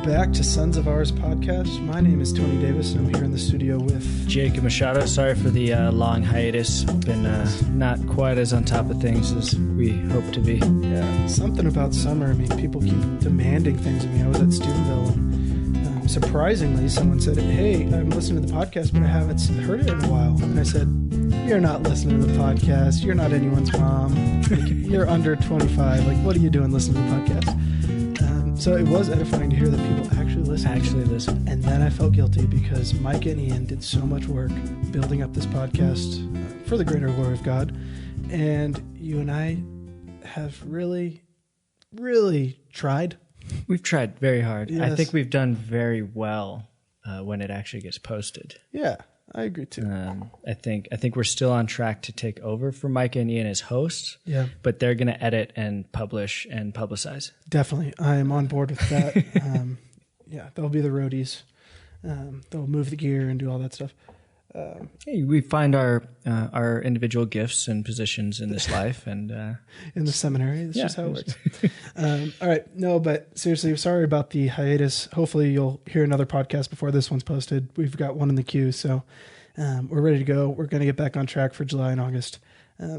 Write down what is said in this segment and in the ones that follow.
back to Sons of Ours podcast. My name is Tony Davis, and I'm here in the studio with Jacob Machado. Sorry for the long hiatus. Been not quite as on top of things as we hope to be. Yeah, something about summer. I mean, people keep demanding things of me. I was at Steubenville, and surprisingly, someone said, "Hey, I'm listening to the podcast, but I haven't heard it in a while." And I said, "You're not listening to the podcast. You're not anyone's mom. You're under 25. Like, what are you doing listening to the podcast?" So it was edifying to hear that people actually listen. And then I felt guilty because Mike and Ian did so much work building up this podcast for the greater glory of God. And you and I have really, really tried. We've tried very hard. Yes. I think we've done very well when it actually gets posted. Yeah, I agree too. I think we're still on track to take over for Mike and Ian as hosts. Yeah, but they're going to edit and publish and publicize. Definitely, I am on board with that. Yeah, they'll be the roadies. They'll move the gear and do all that stuff. Hey, we find our individual gifts and positions in this life, and in the seminary. That's just how it works. All right, no, but seriously, sorry about the hiatus. Hopefully, you'll hear another podcast before this one's posted. We've got one in the queue, so we're ready to go. We're going to get back on track for July and August.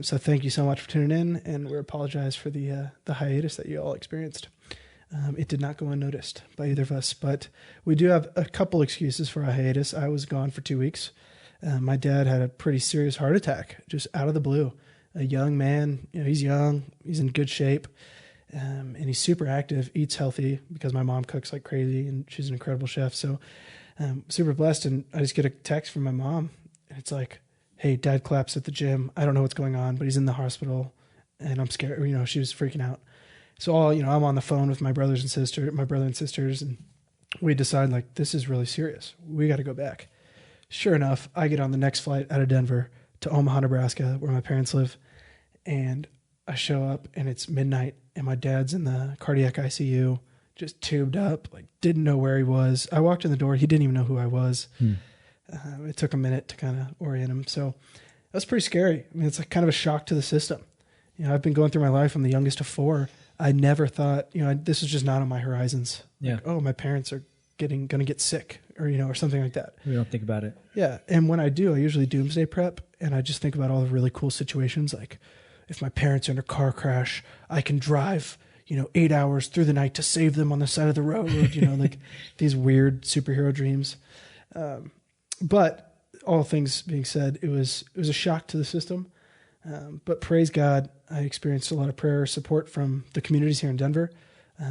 So thank you so much for tuning in, and we apologize for the hiatus that you all experienced. It did not go unnoticed by either of us, but we do have a couple excuses for a hiatus. I was gone for 2 weeks. My dad had a pretty serious heart attack, just out of the blue. A young man, he's young, he's in good shape, and he's super active, eats healthy because my mom cooks like crazy, and she's an incredible chef. So super blessed, and I just get a text from my mom, and it's like, "Hey, Dad collapsed at the gym. I don't know what's going on, but he's in the hospital, and I'm scared." She was freaking out. So I'm on the phone with my brother and sisters, and we decide like this is really serious. We got to go back. Sure enough, I get on the next flight out of Denver to Omaha, Nebraska, where my parents live, and I show up, and it's midnight, and my dad's in the cardiac ICU, just tubed up, like didn't know where he was. I walked in the door, he didn't even know who I was. It took a minute to kind of orient him, so that's pretty scary. I mean, it's like kind of a shock to the system. I've been going through my life. I'm the youngest of 4. I never thought, this is just not on my horizons. Yeah. Like, oh, my parents are going to get sick or something like that. We don't think about it. Yeah. And when I do, I usually doomsday prep, and I just think about all the really cool situations. Like if my parents are in a car crash, I can drive, 8 hours through the night to save them on the side of the road, like these weird superhero dreams. But all things being said, it was a shock to the system. But praise God, I experienced a lot of prayer support from the communities here in Denver,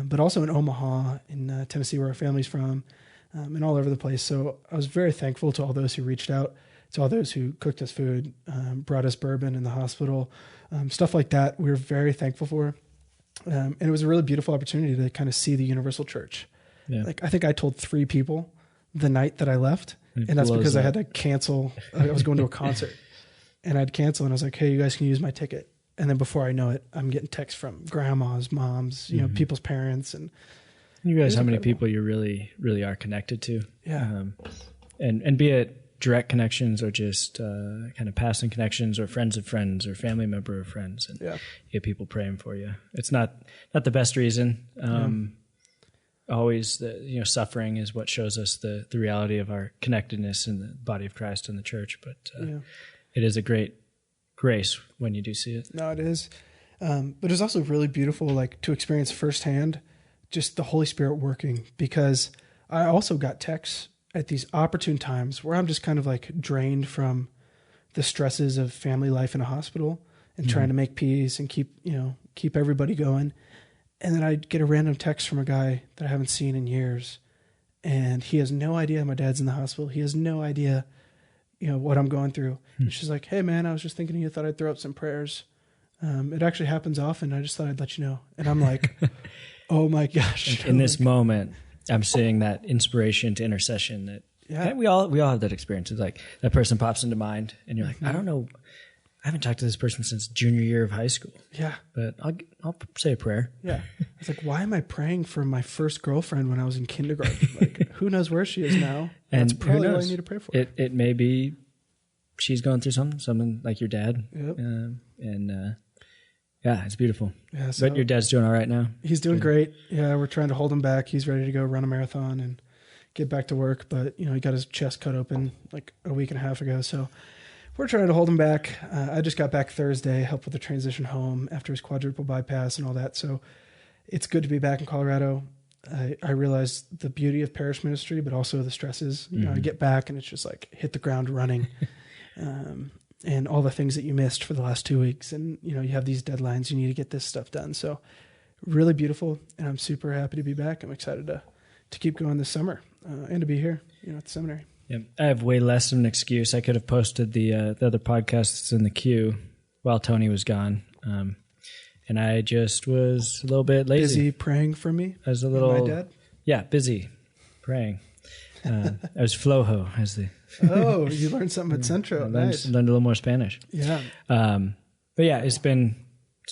but also in Omaha, in Tennessee, where our family's from, and all over the place. So I was very thankful to all those who reached out, to all those who cooked us food, brought us bourbon in the hospital, stuff like that. We were very thankful for. And it was a really beautiful opportunity to kind of see the universal church. Yeah. Like I think I told 3 people the night that I left, and that's because I had to cancel. I was going to a concert. And I'd cancel, and I was like, "Hey, you guys can use my ticket." And then before I know it, I'm getting texts from grandmas, moms, people's parents, and you realize how many people you really, really are connected to. Yeah, and be it direct connections or just kind of passing connections or friends of friends or family member of friends, and you get people praying for you. It's not the best reason. Always, suffering is what shows us the reality of our connectedness in the body of Christ and the church, but. It is a great grace when you do see it. No, it is. But it's also really beautiful, like to experience firsthand just the Holy Spirit working, because I also got texts at these opportune times where I'm just kind of like drained from the stresses of family life in a hospital and trying to make peace and keep everybody going. And then I'd get a random text from a guy that I haven't seen in years, and he has no idea my dad's in the hospital. He has no idea what I'm going through. And she's like, "Hey man, I was just thinking of you, thought I'd throw up some prayers. It actually happens often. I just thought I'd let you know." And I'm like, oh my gosh. In this moment, I'm seeing that inspiration to intercession that we all have that experience. It's like that person pops into mind and you're like, I don't know. I haven't talked to this person since junior year of high school. Yeah. But I'll say a prayer. Yeah. It's like, why am I praying for my first girlfriend when I was in kindergarten? Like, who knows where she is now? And that's probably all I need to pray for. It may be she's going through something like your dad. Yep. And Yeah, it's beautiful. Yeah, so but your dad's doing all right now? He's doing great. Yeah, we're trying to hold him back. He's ready to go run a marathon and get back to work. But, he got his chest cut open like a week and a half ago. So we're trying to hold him back. I just got back Thursday, helped with the transition home after his quadruple bypass and all that. So it's good to be back in Colorado. I realized the beauty of parish ministry, but also the stresses. I get back and it's just like hit the ground running. And all the things that you missed for the last 2 weeks. And, you have these deadlines. You need to get this stuff done. So really beautiful. And I'm super happy to be back. I'm excited to keep going this summer and to be here, at the seminary. Yeah, I have way less of an excuse. I could have posted the other podcasts in the queue while Tony was gone. And I just was a little bit lazy. Busy praying for me? As a little, my dad? Yeah, busy praying. I was flojo as the... Oh, you learned something at Centro. Nice. Learned a little more Spanish. Yeah. But yeah, it's been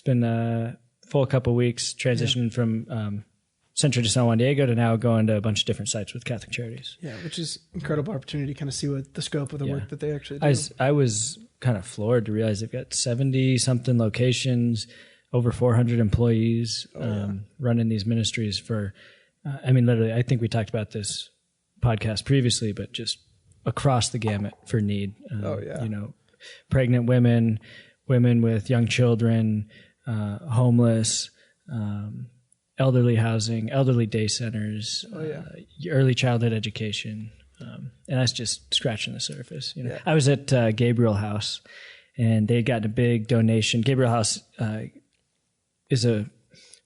a full couple weeks transitioning from Centro de San Juan Diego to now going to a bunch of different sites with Catholic Charities. Yeah, which is incredible opportunity to kind of see what the scope of the work that they actually do. I was kind of floored to realize they've got 70-something locations, over 400 employees running these ministries for, literally, I think we talked about this podcast previously, but just across the gamut for need. Pregnant women with young children, homeless, elderly housing, elderly day centers, early childhood education. And that's just scratching the surface. I was at Gabriel House, and they had gotten a big donation. Gabriel House is a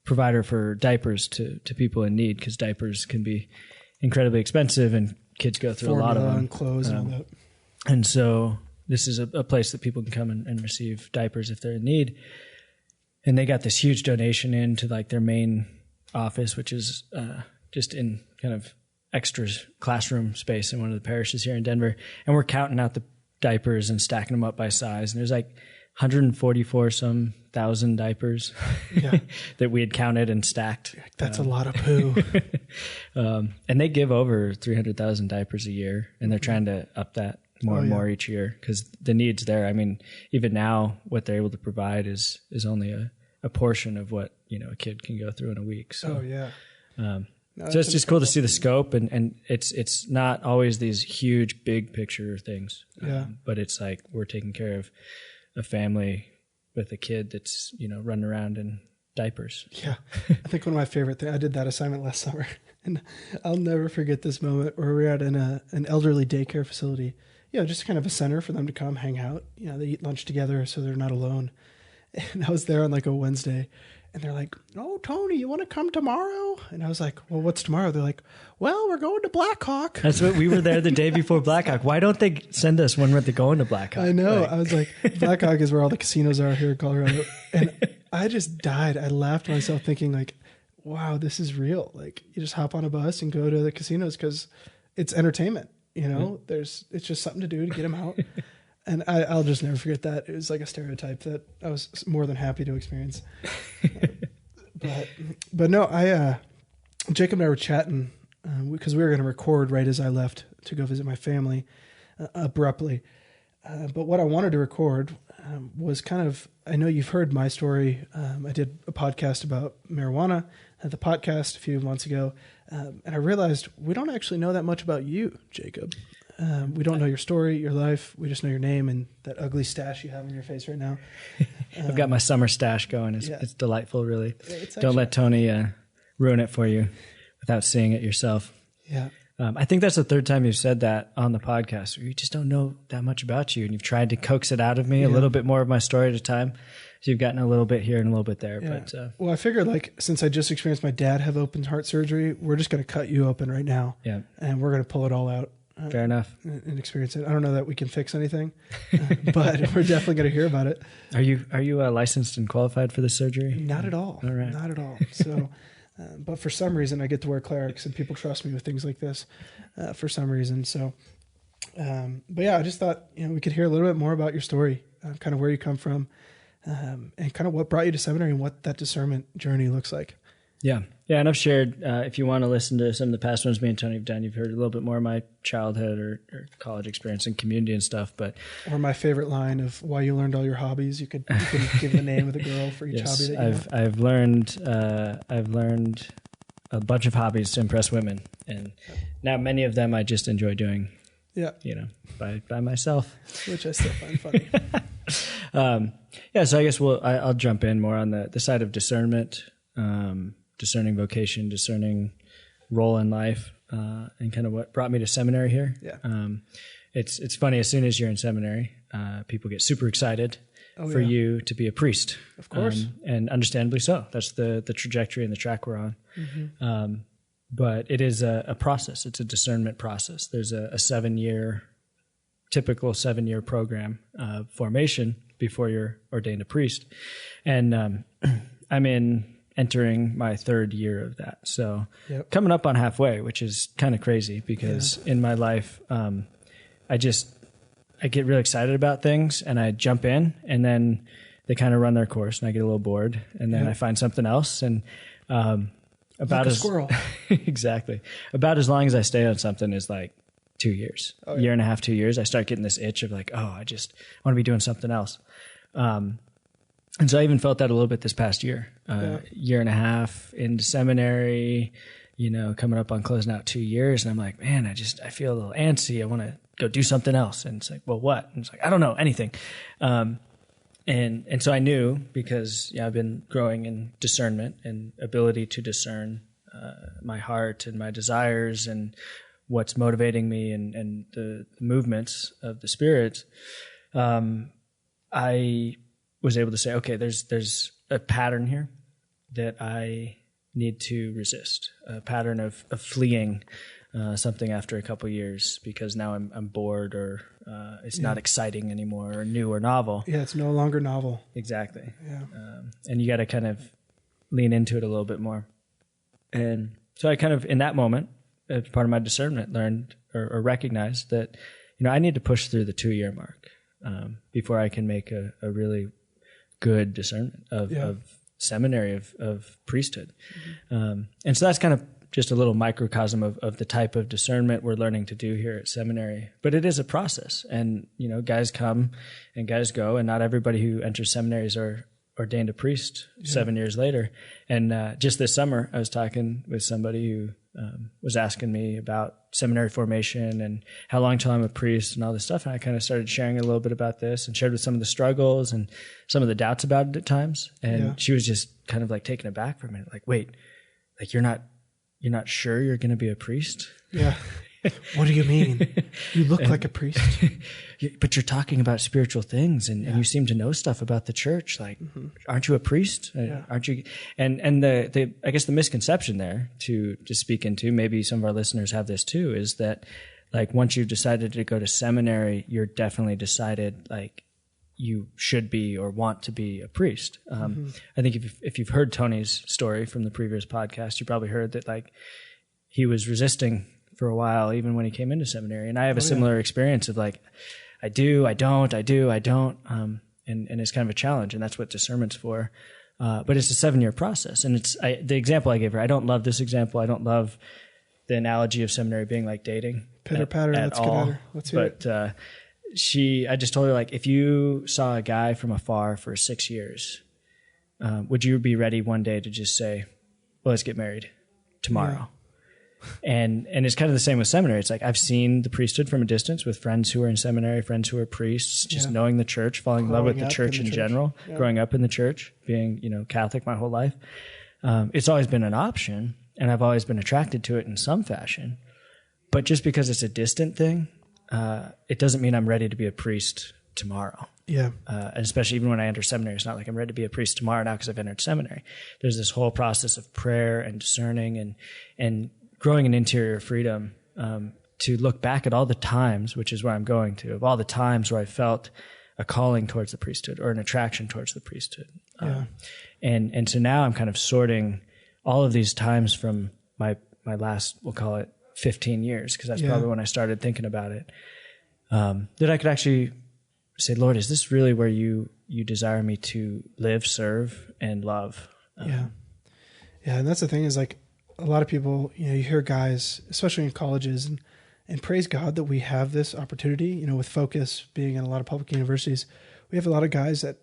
provider for diapers to people in need, because diapers can be incredibly expensive and kids go through a lot of them. And clothes and all that. And so this is a place that people can come and receive diapers if they're in need. And they got this huge donation into like their main office, which is just in kind of extra classroom space in one of the parishes here in Denver. And we're counting out the diapers and stacking them up by size. And there's like 144 some thousand diapers that we had counted and stacked. That's a lot of poo. And they give over 300,000 diapers a year, and they're trying to up that more and more each year because the need's there. I mean, even now, what they're able to provide is only a portion of what a kid can go through in a week. So, so it's just cool to see the scope, and it's not always these huge, big picture things. But it's like we're taking care of a family with a kid that's running around in diapers. Yeah, I think one of my favorite things. I did that assignment last summer, and I'll never forget this moment where we were at an elderly daycare facility. Just kind of a center for them to come hang out. They eat lunch together, so they're not alone. And I was there on like a Wednesday, and they're like, "Oh, Tony, you want to come tomorrow?" And I was like, "Well, what's tomorrow?" They're like, "Well, we're going to Black Hawk." That's what we were there the day before Black Hawk. Why don't they send us when they're going to Black Hawk? I know. I was like, Black Hawk is where all the casinos are here in Colorado. And I just died. I laughed to myself thinking like, wow, this is real. Like you just hop on a bus and go to the casinos because it's entertainment. It's just something to do to get them out. And I'll just never forget that. It was like a stereotype that I was more than happy to experience. But no, Jacob and I were chatting because we were going to record right as I left to go visit my family abruptly. But what I wanted to record was kind of, I know you've heard my story. I did a podcast about marijuana at the podcast a few months ago. And I realized we don't actually know that much about you, Jacob. We don't know your story, your life. We just know your name and that ugly stash you have on your face right now. I've got my summer stash going. It's delightful, really. Don't let Tony ruin it for you without seeing it yourself. Yeah. I think that's the third time you've said that on the podcast. You just don't know that much about you, and you've tried to coax it out of me a little bit more of my story at a time. So you've gotten a little bit here and a little bit there. Yeah. But well, I figured since I just experienced my dad have open heart surgery, we're just going to cut you open right now. Yeah. And we're going to pull it all out. Fair enough. And experience it. I don't know that we can fix anything, but we're definitely going to hear about it. Are you licensed and qualified for this surgery? Not at all. All right. Not at all. So, but for some reason, I get to wear clerics, and people trust me with things like this for some reason. So, but yeah, I just thought we could hear a little bit more about your story, kind of where you come from, and kind of what brought you to seminary and what that discernment journey looks like. Yeah. Yeah. And I've shared, if you want to listen to some of the past ones me and Tony have done, you've heard a little bit more of my childhood or college experience and community and stuff. Or my favorite line of why you learned all your hobbies. You could give the name of the girl for each hobby that you have. I've learned a bunch of hobbies to impress women. And now many of them I just enjoy doing, by myself. Which I still find funny. So I guess I'll jump in more on the side of discernment, discerning vocation, discerning role in life, and kind of what brought me to seminary here. Yeah. It's funny, as soon as you're in seminary, people get super excited for you to be a priest. Of course. And understandably so. That's the trajectory and the track we're on. Mm-hmm. But it is a process. It's a discernment process. There's a typical 7-year program of formation before you're ordained a priest. And I'm entering my 3rd year of that. So coming up on halfway, which is kind of crazy because in my life, I get really excited about things and I jump in and then they kind of run their course and I get a little bored and then I find something else. And about like a squirrel. Exactly. About as long as I stay on something is like 2 years, year and a half, 2 years. I start getting this itch of like, I just want to be doing something else. And so I even felt that a little bit this past year, year and a half into seminary, coming up on closing out 2 years. And I'm like, man, I feel a little antsy. I want to go do something else. And it's like, well, what? And it's like, I don't know, anything. And so I knew because I've been growing in discernment and ability to discern my heart and my desires and what's motivating me and the movements of the Spirit. I was able to say, okay, there's a pattern here that I need to resist, a pattern of fleeing something after a couple of years because now I'm bored or it's not exciting anymore or new or novel. Yeah, it's no longer novel. Exactly. Yeah. And you got to kind of lean into it a little bit more. And so I kind of, in that moment, as part of my discernment, learned or recognized that, I need to push through the 2-year mark before I can make a really good discernment of seminary, of priesthood. Mm-hmm. And so that's kind of just a little microcosm of the type of discernment we're learning to do here at seminary. But it is a process. And, guys come and guys go, and not everybody who enters seminaries are ordained a priest 7 years later. And just this summer, I was talking with somebody who was asking me about seminary formation and how long till I'm a priest and all this stuff. And I kind of started sharing a little bit about this and shared with some of the struggles and some of the doubts about it at times. And she was just kind of like taken aback for a minute. Like, wait, like you're not sure you're going to be a priest? Yeah. What do you mean? You look like a priest. But you're talking about spiritual things and you seem to know stuff about the church. Like, aren't you a priest? Aren't you? And the I guess the misconception there to speak into, maybe some of our listeners have this too, is that like once you've decided to go to seminary, you're definitely decided like you should be or want to be a priest. I think if you've heard Tony's story from the previous podcast, you probably heard that like he was resisting for a while, even when he came into seminary. And I have a similar experience of like, I do, I don't. And it's kind of a challenge, and that's what discernment's for. But it's a 7-year process. And the example I gave her, I don't love this example. I don't love the analogy of seminary being like dating. Pitter patter, let's get at her. Let's hear it. But I just told her, like, if you saw a guy from afar for 6 years, would you be ready one day to just say, well, let's get married tomorrow? Yeah. And it's kind of the same with seminary. It's like I've seen the priesthood from a distance with friends who are in seminary, friends who are priests, just knowing the church, falling in love with the church in general, growing up in the church, being, Catholic my whole life. It's always been an option, and I've always been attracted to it in some fashion. But just because it's a distant thing, it doesn't mean I'm ready to be a priest tomorrow. Yeah. And especially even when I enter seminary, it's not like I'm ready to be a priest tomorrow now because I've entered seminary. There's this whole process of prayer and discerning and growing an interior freedom to look back at all the times, which is where I'm going to, of all the times where I felt a calling towards the priesthood or an attraction towards the priesthood. And so now I'm kind of sorting all of these times from my last, we'll call it 15 years, because that's probably when I started thinking about it, that I could actually say, Lord, is this really where you desire me to live, serve, and love? Yeah, and that's the thing is like a lot of people, you hear guys, especially in colleges, and praise God that we have this opportunity, with Focus being in a lot of public universities, we have a lot of guys that,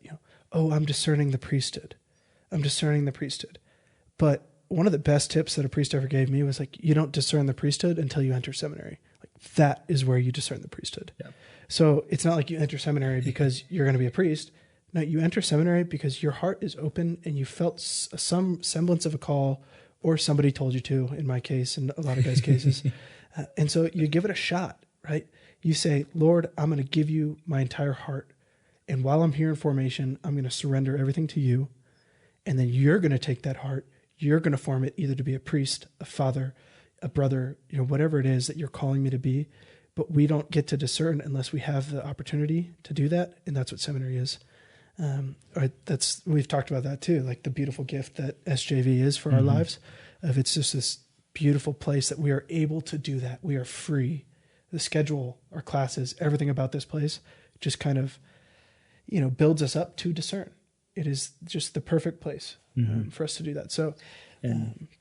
oh, I'm discerning the priesthood. I'm discerning the priesthood. But one of the best tips that a priest ever gave me was like, you don't discern the priesthood until you enter seminary. Like that is where you discern the priesthood. Yeah. So it's not like you enter seminary because you're going to be a priest. No, you enter seminary because your heart is open and you felt some semblance of a call, or somebody told you to, in my case, and a lot of guys' cases. And so you give it a shot, right? You say, Lord, I'm going to give you my entire heart. And while I'm here in formation, I'm going to surrender everything to you. And then you're going to take that heart. You're going to form it either to be a priest, a father, a brother, whatever it is that you're calling me to be. But we don't get to discern unless we have the opportunity to do that. And that's what seminary is. We've talked about that too, like the beautiful gift that SJV is for our lives. It's just this beautiful place that we are able to do that. We are free. The schedule, our classes, everything about this place just kind of, builds us up to discern. It is just the perfect place for us to do that. So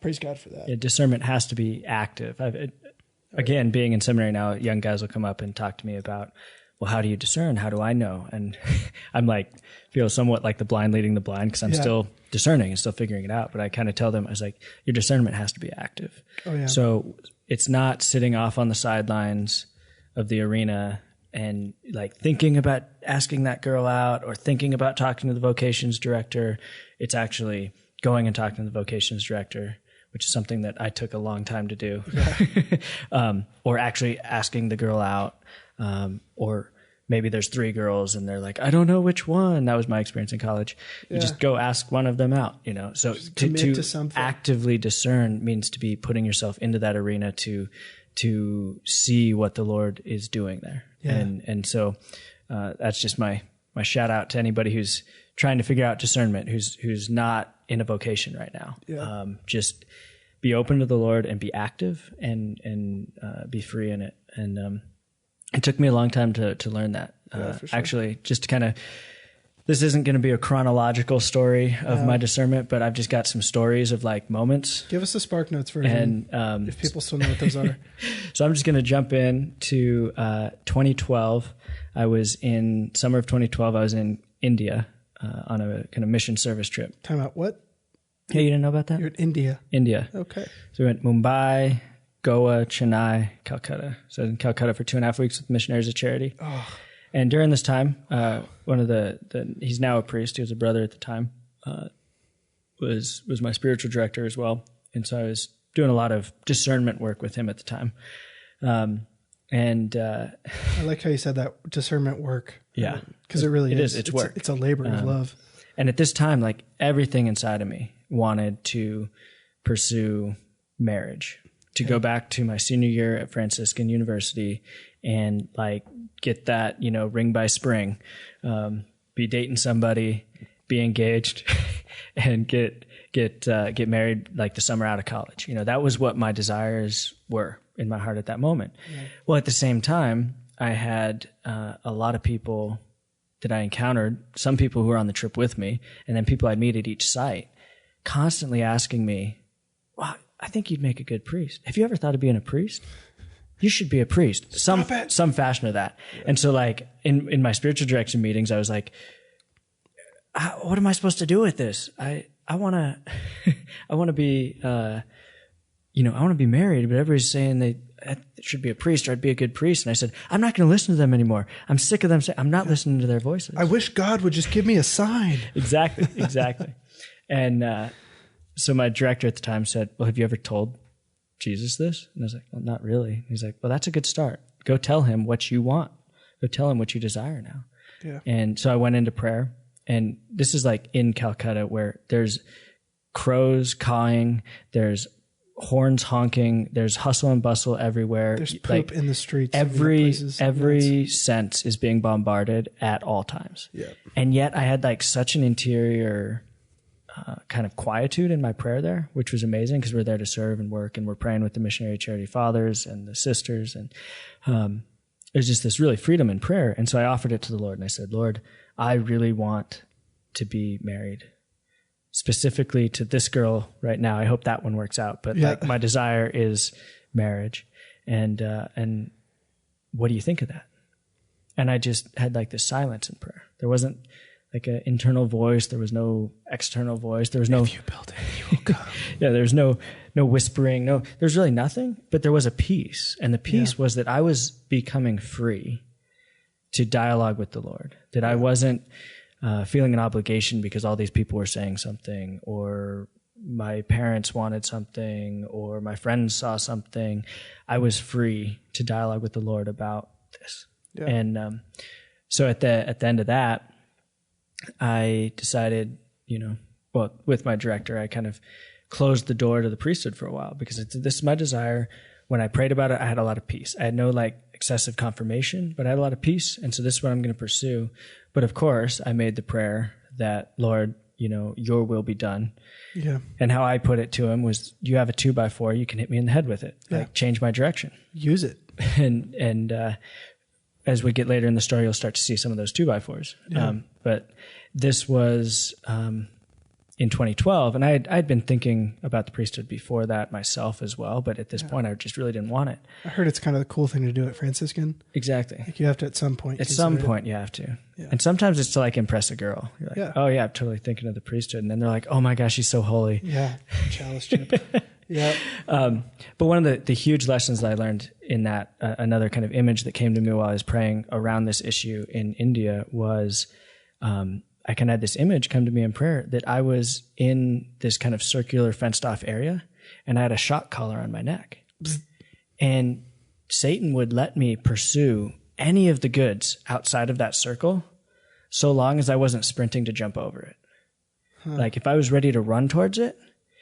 praise God for that. Yeah, discernment has to be active. Again, being in seminary now, young guys will come up and talk to me about, well, how do you discern? How do I know? And I'm like, feel somewhat like the blind leading the blind because I'm still discerning and still figuring it out. But I kind of tell them, I was like, your discernment has to be active. Oh, yeah. So it's not sitting off on the sidelines of the arena and like thinking about asking that girl out or thinking about talking to the vocations director. It's actually going and talking to the vocations director, which is something that I took a long time to do. Yeah. Or actually asking the girl out. Or maybe there's 3 girls and they're like, I don't know which one. That was my experience in college. You just go ask one of them out, So to actively discern means to be putting yourself into that arena to see what the Lord is doing there. Yeah. And so that's just my shout out to anybody who's trying to figure out discernment, who's not in a vocation right now. Yeah. Just be open to the Lord and be active and be free in it. And it took me a long time to learn that. For sure. Actually, just to kind of, this isn't going to be a chronological story of my discernment, but I've just got some stories of like moments. Give us the Spark Notes version, if people still know what those are. So I'm just going to jump in to 2012. I was in summer of 2012. I was in India on a kind of mission service trip. Time out. What? Yeah, you didn't know about that? You're in India. India. Okay. So we went Mumbai, Goa, Chennai, Calcutta. So I was in Calcutta for 2.5 weeks with Missionaries of Charity. Oh. And during this time, one of he's now a priest. He was a brother at the time. Was my spiritual director as well, and so I was doing a lot of discernment work with him at the time. I like how you said that, discernment work. Yeah, because it really is. It's work. It's a labor of love. And at this time, like everything inside of me wanted to pursue marriage, to go back to my senior year at Franciscan University and like get that, ring by spring, be dating somebody, be engaged and get married like the summer out of college. That was what my desires were in my heart at that moment. Yeah. Well, at the same time, I had a lot of people that I encountered, some people who were on the trip with me, and then people I'd meet at each site, constantly asking me, well, I think you'd make a good priest. Have you ever thought of being a priest? You should be a priest. Some fashion of that. Yeah. And so like in my spiritual direction meetings, I was like, what am I supposed to do with this? I want to be, I want to be married, but everybody's saying they should be a priest or I'd be a good priest. And I said, I'm not going to listen to them anymore. I'm sick of them saying, I'm not listening to their voices. I wish God would just give me a sign. Exactly. And, so my director at the time said, well, have you ever told Jesus this? And I was like, well, not really. He's like, well, that's a good start. Go tell him what you want. Go tell him what you desire now. Yeah. And so I went into prayer, and this is like in Calcutta where there's crows cawing, there's horns honking, there's hustle and bustle everywhere. There's poop in the streets. Every sense is being bombarded at all times. Yeah. And yet I had like such an interior kind of quietude in my prayer there, which was amazing because we're there to serve and work, and we're praying with the missionary charity fathers and the sisters. And there's just this really freedom in prayer. And so I offered it to the Lord, and I said, Lord, I really want to be married. specifically to this girl right now. I hope that one works out. But like my desire is marriage. And what do you think of that? And I just had like this silence in prayer. There wasn't like an internal voice. There was no external voice. There was no, if you build it, you will come. Yeah, there was no whispering. No, there's really nothing, but there was a peace. And the peace was that I was becoming free to dialogue with the Lord, that I wasn't feeling an obligation because all these people were saying something, or my parents wanted something, or my friends saw something. I was free to dialogue with the Lord about this. Yeah. And so at the end of that, I decided, with my director, I kind of closed the door to the priesthood for a while, because this is my desire. When I prayed about it, I had a lot of peace. I had no like excessive confirmation, but I had a lot of peace. And so this is what I'm going to pursue. But of course, I made the prayer that, Lord, your will be done. Yeah. And how I put it to him was, you have a 2x4, you can hit me in the head with it. Yeah. Like, change my direction. Use it. And as we get later in the story, you'll start to see some of those 2x4s. Yeah. But this was in 2012, and I'd been thinking about the priesthood before that myself as well, but at this point, I just really didn't want it. I heard it's kind of the cool thing to do at Franciscan. Exactly. Like you have to at some point. At some point, you have to. Yeah. And sometimes it's to like impress a girl. You're like, oh yeah, I'm totally thinking of the priesthood. And then they're like, oh my gosh, she's so holy. Yeah, chalice chip. Yeah. But one of the huge lessons that I learned in that, another kind of image that came to me while I was praying around this issue in India was, I kind of had this image come to me in prayer that I was in this kind of circular fenced off area, and I had a shock collar on my neck. And Satan would let me pursue any of the goods outside of that circle so long as I wasn't sprinting to jump over it. Like if I was ready to run towards it,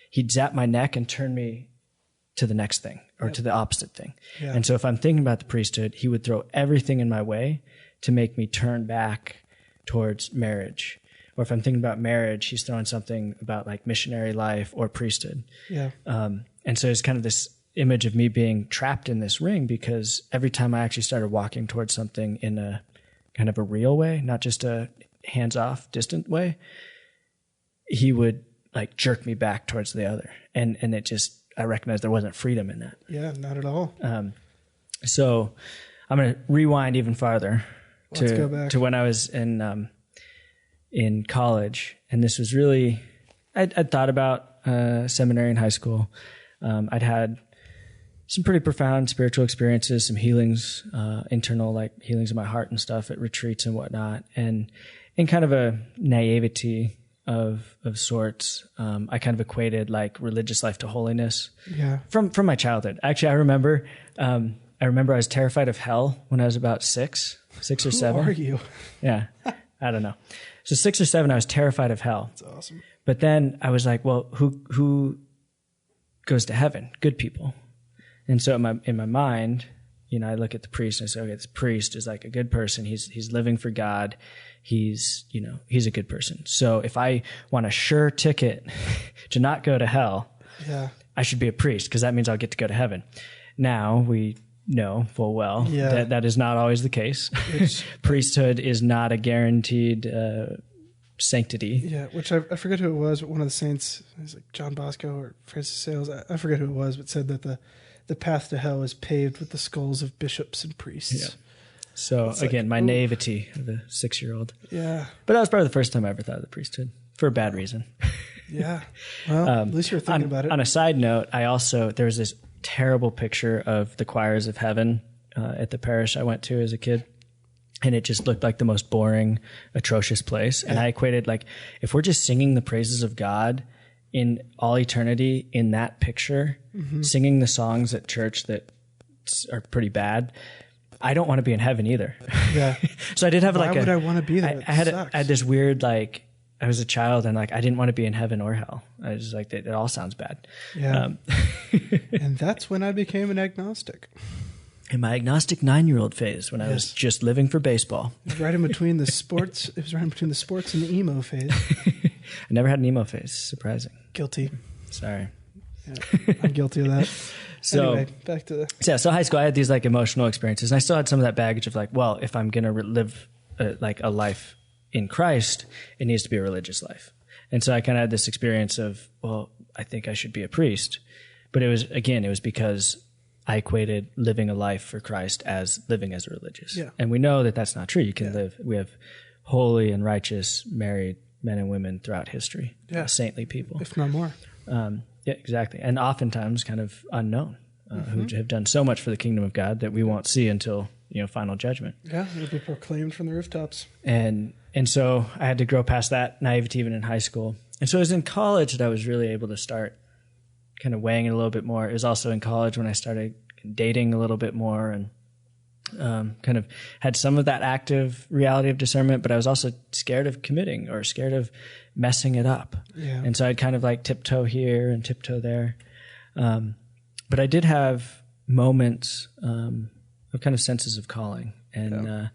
he'd zap my neck and turn me to the next thing or to the opposite thing. Yeah. And so if I'm thinking about the priesthood, he would throw everything in my way to make me turn back towards marriage. Or if I'm thinking about marriage, he's throwing something about like missionary life or priesthood. Yeah. And so it's kind of this image of me being trapped in this ring, because every time I actually started walking towards something in a kind of a real way, not just a hands-off, distant way, he would like jerk me back towards the other. And it just, I recognized there wasn't freedom in that. Yeah, not at all. So I'm going to rewind even farther to when I was in college. And this was really, I'd thought about seminary in high school. I'd had some pretty profound spiritual experiences, some healings, internal like healings of my heart and stuff at retreats and whatnot. And in kind of a naivety of sorts, I kind of equated like religious life to holiness. Yeah. From my childhood. Actually, I remember I was terrified of hell when I was about six or seven. Who are you? Yeah. I don't know. So 6 or 7, I was terrified of hell. That's awesome. But then I was like, well, who goes to heaven? Good people. And so in my mind, I look at the priest and I say, okay, this priest is like a good person. He's living for God. He's a good person. So if I want a sure ticket to not go to hell, I should be a priest, because that means I'll get to go to heaven. Now we know full well that is not always the case. Priesthood is not a guaranteed sanctity. Yeah, which I forget who it was, but one of the saints, it was like John Bosco or Francis Sales, I forget who it was, but said that the path to hell is paved with the skulls of bishops and priests. Yeah. So it's again, my naivety of a 6-year-old. Yeah. But that was probably the first time I ever thought of the priesthood, for a bad reason. Yeah. Well, at least you were thinking about it. On a side note, there was this terrible picture of the choirs of heaven at the parish I went to as a kid. And it just looked like the most boring, atrocious place. And I equated, like, if we're just singing the praises of God in all eternity in that picture, singing the songs at church that are pretty bad, I don't want to be in heaven either. Yeah. So I did have Why would I want to be there? I had this weird, like, I was a child and like I didn't want to be in heaven or hell. I was like, it all sounds bad. Yeah. And that's when I became an agnostic. In my agnostic 9-year-old phase, when I was just living for baseball. It was right in between the sports. It was right in between the sports and the emo phase. I never had an emo phase. Surprising. Guilty. Sorry. Yeah, I'm guilty of that. So anyway, back to so high school, I had these like emotional experiences, and I still had some of that baggage of like, well, if I'm gonna live like a life in Christ, it needs to be a religious life. And so I kind of had this experience of, well, I think I should be a priest. But it was because I equated living a life for Christ as living as a religious. Yeah. And we know that that's not true. You can live, we have holy and righteous married men and women throughout history, saintly people. If not more. Yeah, exactly. And oftentimes kind of unknown, who have done so much for the kingdom of God that we won't see until, final judgment. Yeah, it'll be proclaimed from the rooftops. And so I had to grow past that naivety even in high school. And so it was in college that I was really able to start kind of weighing it a little bit more. It was also in college when I started dating a little bit more and kind of had some of that active reality of discernment, but I was also scared of committing or scared of messing it up. Yeah. And so I'd kind of like tiptoe here and tiptoe there. But I did have moments of kind of senses of calling. And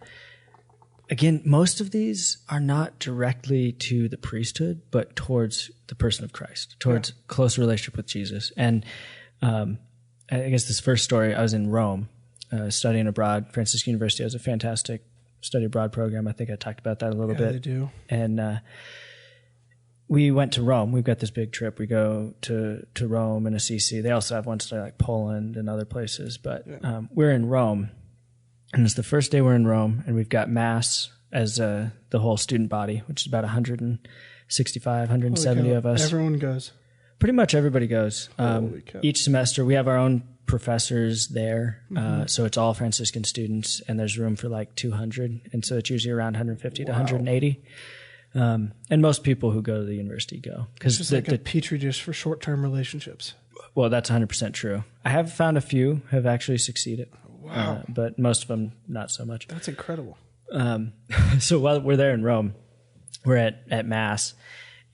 again, most of these are not directly to the priesthood, but towards the person of Christ, towards close relationship with Jesus. And I guess this first story, I was in Rome studying abroad. Franciscan University has a fantastic study abroad program. I think I talked about that a little bit. Yeah, they do. And we went to Rome. We've got this big trip. We go to Rome and Assisi. They also have one study like Poland and other places. But we're in Rome, and it's the first day we're in Rome, and we've got Mass as the whole student body, which is about 165, 170 of us. Everyone goes. Pretty much everybody goes. Each semester, we have our own professors there. So it's all Franciscan students, and there's room for like 200. And so it's usually around 150 to 180. And most people who go to the university go. It's just like a petri dish for short-term relationships. Well, that's 100% true. I have found a few have actually succeeded. Wow. But most of them, not so much. That's incredible. So while we're there in Rome, we're at Mass,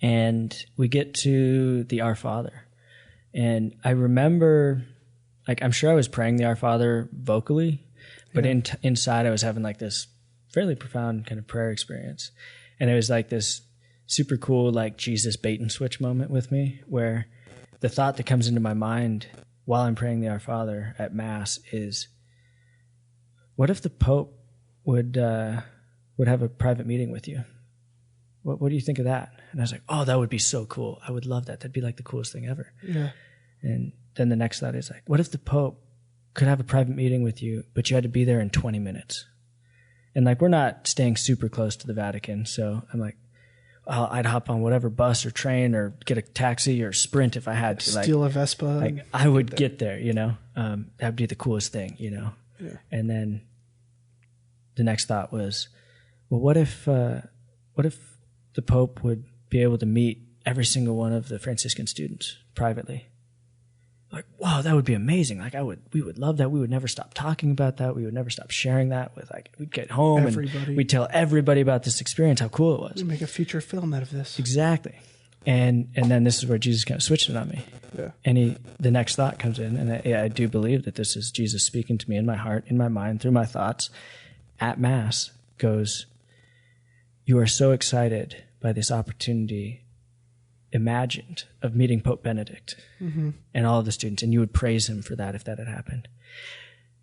and we get to the Our Father. And I remember, like, I'm sure I was praying the Our Father vocally, but inside I was having like this fairly profound kind of prayer experience. And it was like this super cool, like Jesus bait and switch moment with me, where the thought that comes into my mind while I'm praying the Our Father at Mass is, what if the Pope would have a private meeting with you? What do you think of that? And I was like, oh, that would be so cool. I would love that. That'd be like the coolest thing ever. Yeah. And then the next thought is like, what if the Pope could have a private meeting with you, but you had to be there in 20 minutes? And like, we're not staying super close to the Vatican. So I'm like, I'd hop on whatever bus or train or get a taxi or sprint if I had to. Steal a Vespa. Like I would get there, that'd be the coolest thing, Yeah. And then the next thought was, well, what if the Pope would be able to meet every single one of the Franciscan students privately? Like, wow, that would be amazing. Like we would love that. We would never stop talking about that. We would never stop sharing that with we'd get home and we'd tell everybody about this experience, how cool it was. We'd make a feature film out of this. Exactly. And then this is where Jesus kind of switched it on me. Yeah. And the next thought comes in, and I do believe that this is Jesus speaking to me in my heart, in my mind, through my thoughts at Mass, goes, you are so excited by this opportunity imagined of meeting Pope Benedict and all of the students, and you would praise him for that if that had happened.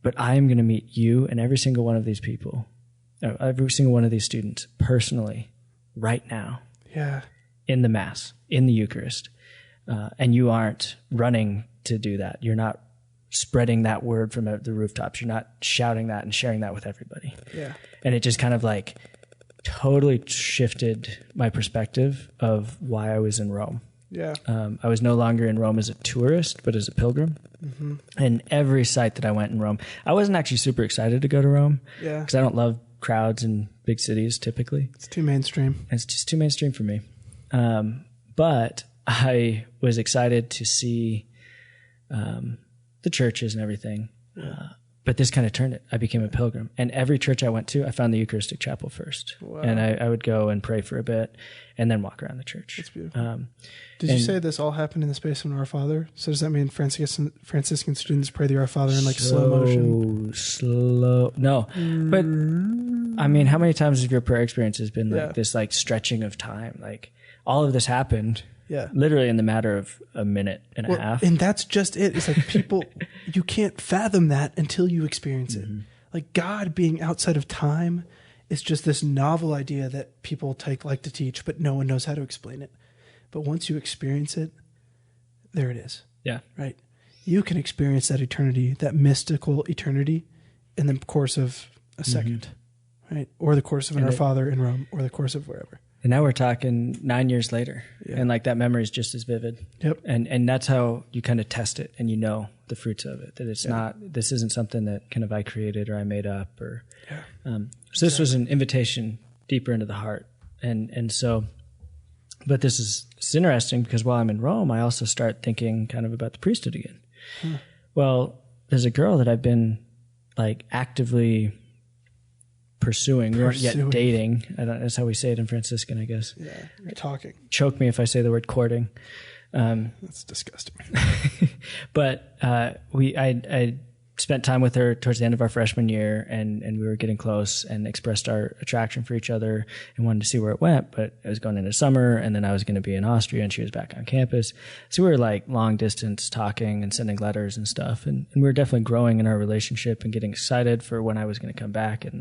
But I am going to meet you and every single one of these people, every single one of these students personally right now. Yeah. In the Mass, in the Eucharist. And you aren't running to do that. You're not spreading that word from the rooftops. You're not shouting that and sharing that with everybody. Yeah. And it just kind of like totally shifted my perspective of why I was in Rome. Yeah. I was no longer in Rome as a tourist, but as a pilgrim. And every site that I went in Rome, I wasn't actually super excited to go to Rome. Yeah. Because I don't love crowds in big cities typically. It's too mainstream. It's just too mainstream for me. But I was excited to see the churches and everything. But this kind of turned it. I became a pilgrim. And every church I went to, I found the Eucharistic chapel first. Wow. And I would go and pray for a bit and then walk around the church. That's beautiful. Did you say this all happened in the space of Our Father? So does that mean Franciscan students pray the Our Father in like slow motion? No. But I mean, how many times have your prayer experience has been like this like stretching of time? Like all of this happened literally in the matter of a minute and a half. And that's just it. It's like people, you can't fathom that until you experience it. Like God being outside of time is just this novel idea that people like to teach, but no one knows how to explain it. But once you experience it, there it is. Yeah. Right. You can experience that eternity, that mystical eternity, in the course of a second, right? Or the course of Our Father in Rome, or the course of wherever. And now we're talking 9 years later, and like that memory is just as vivid. Yep. And that's how you kind of test it, and you know the fruits of it. That it's not. This isn't something that kind of I created or I made up, or. Yeah. So this was an invitation deeper into the heart, and so. But it's interesting because while I'm in Rome, I also start thinking kind of about the priesthood again. Well, there's a girl that I've been like actively pursuing. We weren't yet dating. That's how we say it in Franciscan, I guess. Yeah, you're talking. Choke me if I say the word courting. That's disgusting. But I spent time with her towards the end of our freshman year, and we were getting close and expressed our attraction for each other and wanted to see where it went. But it was going into summer, and then I was going to be in Austria, and she was back on campus. So we were like long distance talking and sending letters and stuff. And we were definitely growing in our relationship and getting excited for when I was going to come back in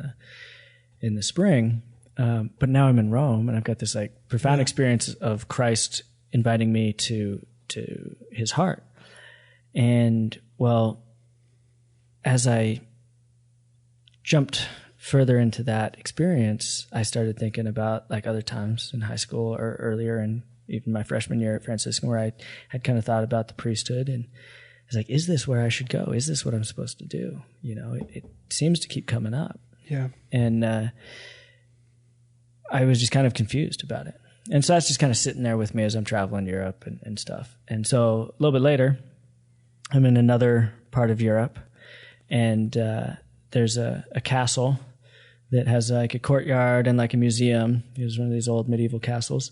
the spring. But now I'm in Rome, and I've got this like profound experience of Christ inviting me to his heart. And well, as I jumped further into that experience, I started thinking about like other times in high school or earlier, and even my freshman year at Franciscan, where I had kind of thought about the priesthood, and I was like, is this where I should go? Is this what I'm supposed to do? You know, it seems to keep coming up. Yeah. And I was just kind of confused about it. And so that's just kind of sitting there with me as I'm traveling Europe and stuff. And so a little bit later, I'm in another part of Europe, and there's a castle that has like a courtyard and like a museum. It was one of these old medieval castles.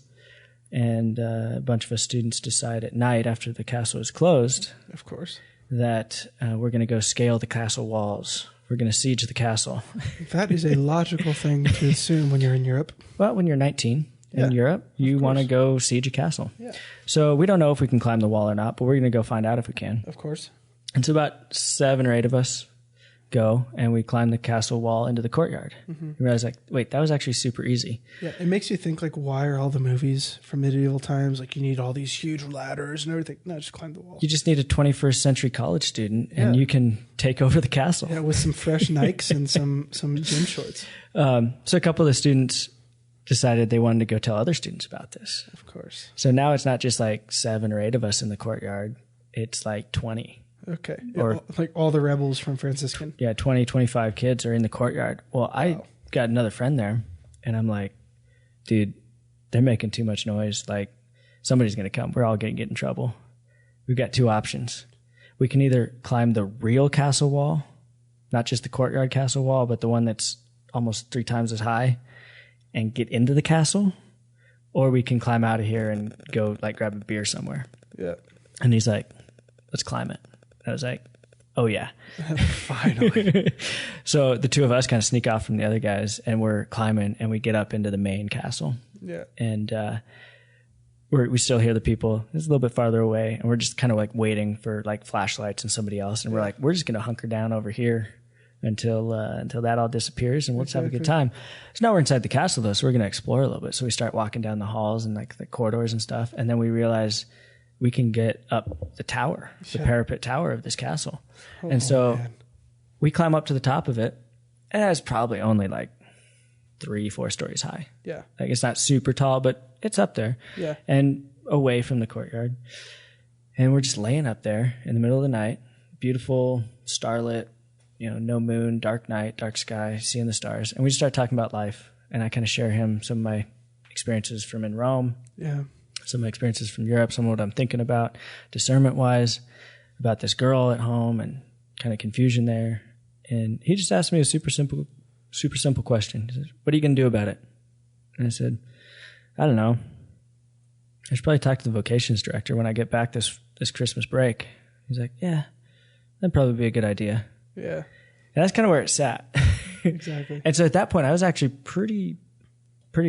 And a bunch of us students decide at night after the castle is closed, of course, that we're going to go scale the castle walls. We're going to siege the castle. That is a logical thing to assume when you're in Europe. Well, when you're 19 in Europe, you want to go siege a castle. Yeah. So we don't know if we can climb the wall or not, but we're going to go find out if we can. Of course. And so about 7 or 8 of us go, and we climb the castle wall into the courtyard. Mm-hmm. We realize, like, wait, that was actually super easy. Yeah, it makes you think, like, why are all the movies from medieval times, like, you need all these huge ladders and everything? No, just climb the wall. You just need a 21st century college student, and you can take over the castle. Yeah, with some fresh Nikes and some gym shorts. So a couple of the students decided they wanted to go tell other students about this. Of course. So now it's not just, like, 7 or 8 of us in the courtyard. It's, like, 20. Okay. Or like all the rebels from Franciscan. Yeah, 20, 25 kids are in the courtyard. Well, I got another friend there, and I'm like, dude, they're making too much noise. Like, somebody's going to come. We're all going to get in trouble. We've got 2 options. We can either climb the real castle wall, not just the courtyard castle wall, but the one that's almost 3 times as high, and get into the castle, or we can climb out of here and go, like, grab a beer somewhere. Yeah. And he's like, let's climb it. I was like, oh, yeah. Finally. So the 2 of us kind of sneak off from the other guys, and we're climbing, and we get up into the main castle. Yeah. And we still hear the people. It's a little bit farther away, and we're just kind of like waiting for like flashlights and somebody else. And we're like, we're just going to hunker down over here until that all disappears, and we'll just have a good time. So now we're inside the castle, though, so we're going to explore a little bit. So we start walking down the halls and like the corridors and stuff, and then we realize we can get up the tower, the parapet tower of this castle. And so we climb up to the top of it, and it's probably only like 3-4 stories high. Yeah. Like, it's not super tall, but it's up there. Yeah. And away from the courtyard. And we're just laying up there in the middle of the night, beautiful, starlit, no moon, dark night, dark sky, seeing the stars. And we just start talking about life. And I kind of share him some of my experiences from in Rome. Yeah. Some of my experiences from Europe, some of what I'm thinking about discernment-wise, about this girl at home and kind of confusion there. And he just asked me a super simple question. He said, what are you going to do about it? And I said, I don't know. I should probably talk to the vocations director when I get back this Christmas break. He's like, yeah, that'd probably be a good idea. Yeah. And that's kind of where it sat. Exactly. And so at that point, I was actually pretty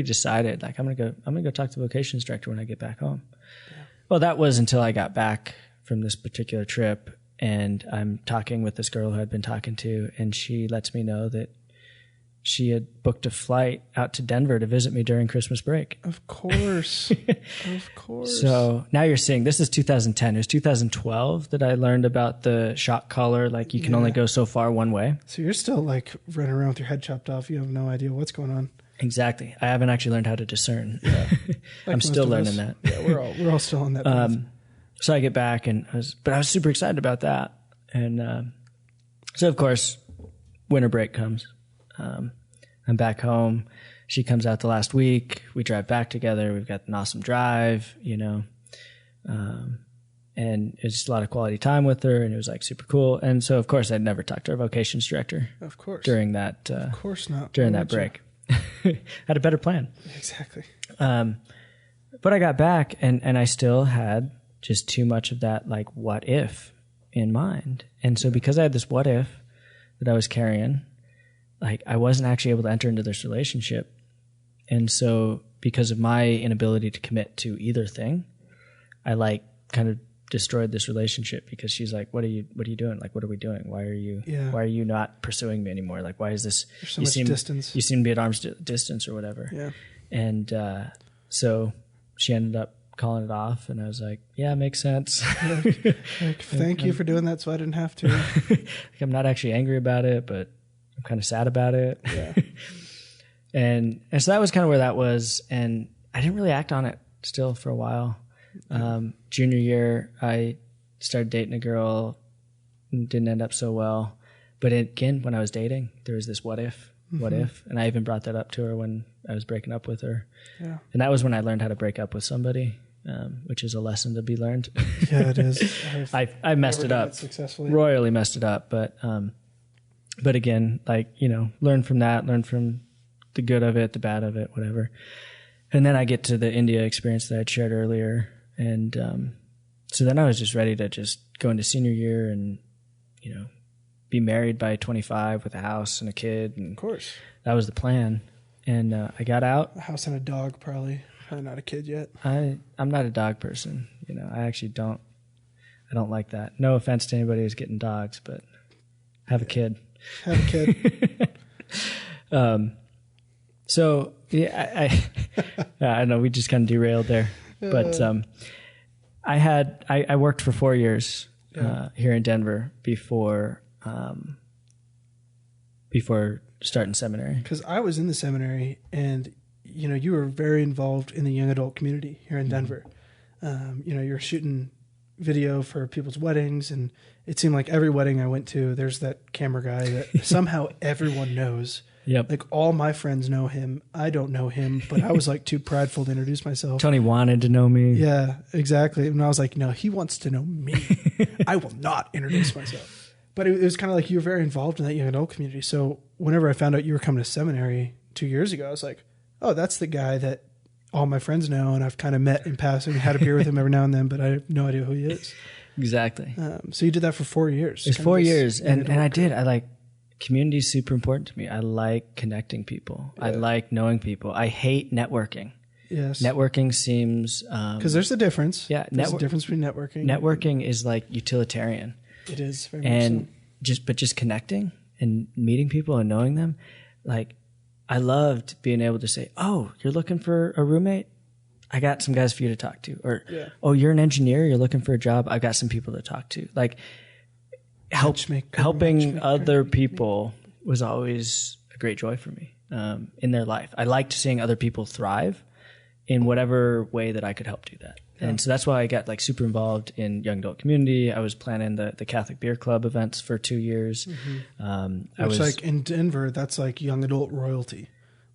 decided, like, I'm gonna go talk to the vocations director when I get back home. Yeah. Well, that was until I got back from this particular trip, and I'm talking with this girl who I'd been talking to, and she lets me know that she had booked a flight out to Denver to visit me during Christmas break. Of course. Of course. So now you're seeing, this is 2010. It was 2012 that I learned about the shock collar. Like you can only go so far one way. So you're still like running around with your head chopped off. You have no idea what's going on. Exactly. I haven't actually learned how to discern. Yeah. Like I'm still learning that. Yeah, we're all still on that path. So I get back but I was super excited about that. And so of course, winter break comes. I'm back home. She comes out the last week. We drive back together. We've got an awesome drive, and it's just a lot of quality time with her, and it was like super cool. And so, of course, I'd never talked to our vocations director. Of course. During that. Of course not. During that break. Had a better plan. Exactly. But I got back, and I still had just too much of that, like, what if in mind. And so because I had this what if that I was carrying, like, I wasn't actually able to enter into this relationship. And so because of my inability to commit to either thing, I like kind of destroyed this relationship because she's like, what are you doing? Like, what are we doing? Why are you not pursuing me anymore? Like, why is this? There's so much distance. You seem to be at arm's distance or whatever. Yeah. And, so she ended up calling it off, and I was like, yeah, makes sense. Like, thank you for doing that so I didn't have to. Like, I'm not actually angry about it, but I'm kind of sad about it. Yeah. and so that was kind of where that was. And I didn't really act on it still for a while. Junior year, I started dating a girl, didn't end up so well. But again, when I was dating, there was this what if, and I even brought that up to her when I was breaking up with her. Yeah. And that was when I learned how to break up with somebody, which is a lesson to be learned. Yeah, it is. I messed it up successfully. Royally messed it up, but again, like, learn from that, learn from the good of it, the bad of it, whatever. And then I get to the India experience that I'd shared earlier. And so then I was just ready to just go into senior year and, be married by 25 with a house and a kid. And of course. That was the plan. And I got out. A house and a dog, probably not a kid yet. I'm not a dog person. I actually I don't like that. No offense to anybody who's getting dogs, but have a kid. Have a kid. So yeah, I know we just kind of derailed there, but I worked for 4 years here in Denver before starting seminary. Because I was in the seminary, and you were very involved in the young adult community here in Denver. You're shooting video for people's weddings, and it seemed like every wedding I went to, there's that camera guy that somehow everyone knows. Yep. Like, all my friends know him. I don't know him, but I was like too prideful to introduce myself. Tony wanted to know me. Yeah, exactly. And I was like, no, he wants to know me. I will not introduce myself. But it was kind of like you were very involved in that young adult community. So whenever I found out you were coming to seminary 2 years ago, I was like, oh, that's the guy that all my friends know, and I've kind of met in passing, had a beer with him every now and then, but I have no idea who he is. Exactly. So you did that for 4 years. It's 4 years, and I like, community is super important to me. I like connecting people. Yeah. I like knowing people. I hate networking. Yes. Networking seems... because there's a difference. Yeah. There's a difference between networking. Networking is like utilitarian. It is very much so. Just connecting and meeting people and knowing them. Like, I loved being able to say, oh, you're looking for a roommate? I got some guys for you to talk to. Or, oh, you're an engineer? You're looking for a job? I've got some people to talk to. Like, helping other people was always a great joy for me in their life. I liked seeing other people thrive in whatever way that I could help do that. Yeah. And so that's why I got like super involved in young adult community. I was planning the Catholic Beer Club events for 2 years. Mm-hmm. Which, like, in Denver, that's like young adult royalty.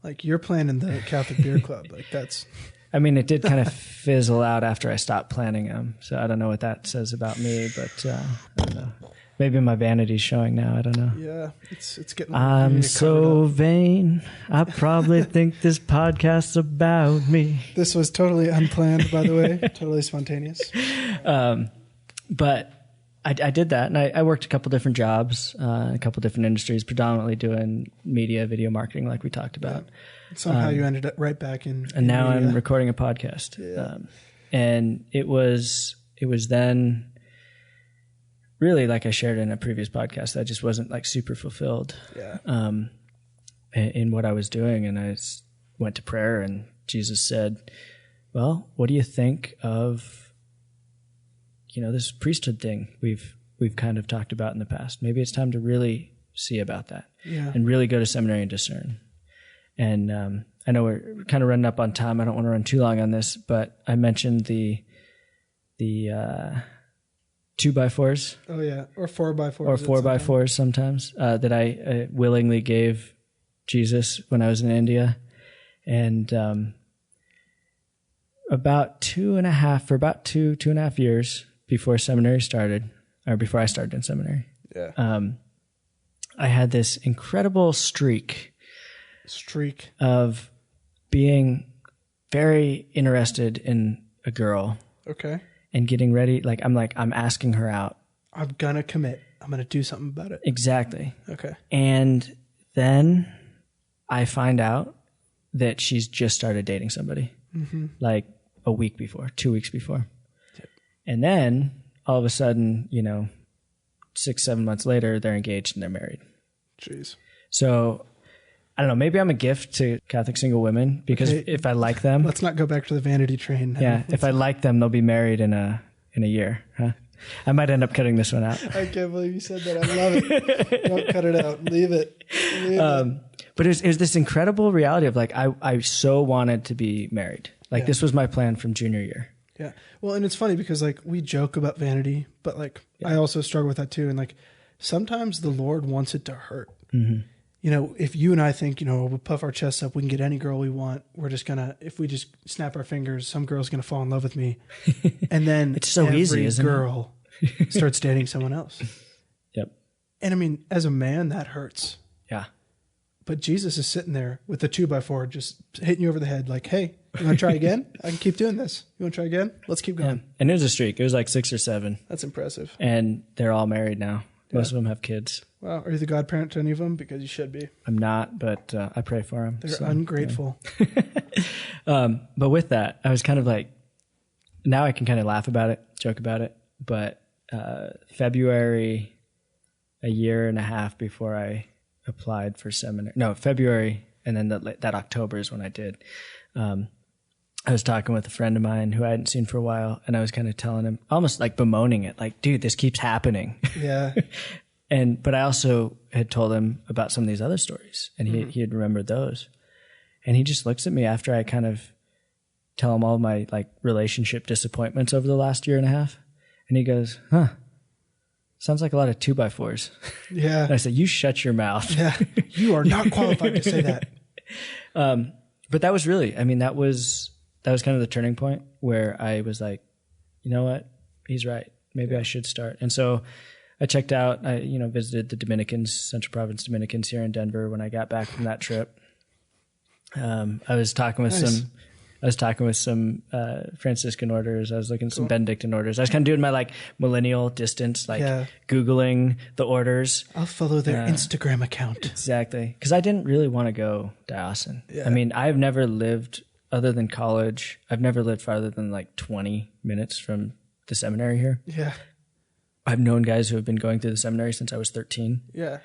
Like, you're planning the Catholic Beer Club. Like, that's... I mean, it did kind of fizzle out after I stopped planning them. So I don't know what that says about me, but I don't know. Maybe my vanity's showing now. I don't know. Yeah, it's getting... I'm so vain. I probably think this podcast's about me. This was totally unplanned, by the way. Totally spontaneous. But I did that, and I worked a couple different jobs, a couple different industries, predominantly doing media, video marketing, like we talked about. Yeah. Somehow you ended up right back in and now media. I'm recording a podcast. Yeah. And it was then... Really, like I shared in a previous podcast, I just wasn't like super fulfilled. Yeah. in what I was doing. And I went to prayer, and Jesus said, well, what do you think of, this priesthood thing we've kind of talked about in the past? Maybe it's time to really see about that and really go to seminary and discern. And I know we're kind of running up on time. I don't want to run too long on this, but I mentioned the 2x4s. Oh yeah, or 4x4s. Or 4x4s sometimes that I willingly gave Jesus when I was in India, and about 2.5 years before seminary started, or before I started in seminary, I had this incredible streak of being very interested in a girl. Okay. And getting ready, I'm asking her out. I'm gonna commit. I'm gonna do something about it. Exactly. Okay. And then I find out that she's just started dating somebody, like a week before, 2 weeks before. Yep. And then all of a sudden, 6-7 months later, they're engaged and they're married. Jeez. So I don't know, maybe I'm a gift to Catholic single women, because if I like them... Let's not go back to the vanity train. Yeah, if I like them, they'll be married in a year. Huh? I might end up cutting this one out. I can't believe you said that. I love it. Don't cut it out. Leave it. But it was this incredible reality of I so wanted to be married. This was my plan from junior year. Yeah. Well, and it's funny because we joke about vanity, but I also struggle with that too. And sometimes the Lord wants it to hurt. Mm-hmm. If you and I think, we'll puff our chests up, we can get any girl we want. We're just if we just snap our fingers, some girl's going to fall in love with me. And then it's so easy, isn't girl starts dating someone else. Yep. And as a man, that hurts. Yeah. But Jesus is sitting there with the 2x4, just hitting you over the head hey, you want to try again? I can keep doing this. You want to try again? Let's keep going. Yeah. And it was a streak. It was 6 or 7. That's impressive. And they're all married now. Most of them have kids. Wow. Are you the godparent to any of them? Because you should be. I'm not, but I pray for them. They're ungrateful. Yeah. But with that, I was kind of now I can kind of laugh about it, joke about it. But February, a year and a half before I applied for seminary. No, February, and then that October is when I did. I was talking with a friend of mine who I hadn't seen for a while, and I was kind of telling him, almost bemoaning it, dude, this keeps happening. Yeah. But I also had told him about some of these other stories, and he had remembered those. And he just looks at me after I kind of tell him all my relationship disappointments over the last year and a half, and he goes, "Huh, sounds like a lot of 2x4s." Yeah. And I said, "You shut your mouth." Yeah, you are not qualified to say that. But that was really, that was kind of the turning point where I was like, you know what, he's right. Maybe I should start. And so I checked out, I visited the Dominicans, Central Province Dominicans here in Denver when I got back from that trip. I was talking with some Franciscan orders. I was looking at some Benedictine orders. I was kind of doing my millennial distance, Googling the orders. I'll follow their Instagram account. Exactly. Because I didn't really want to go diocesan. Yeah. I've never lived, other than college, I've never lived farther than 20 minutes from the seminary here. Yeah. I've known guys who have been going through the seminary since I was 13. Yeah.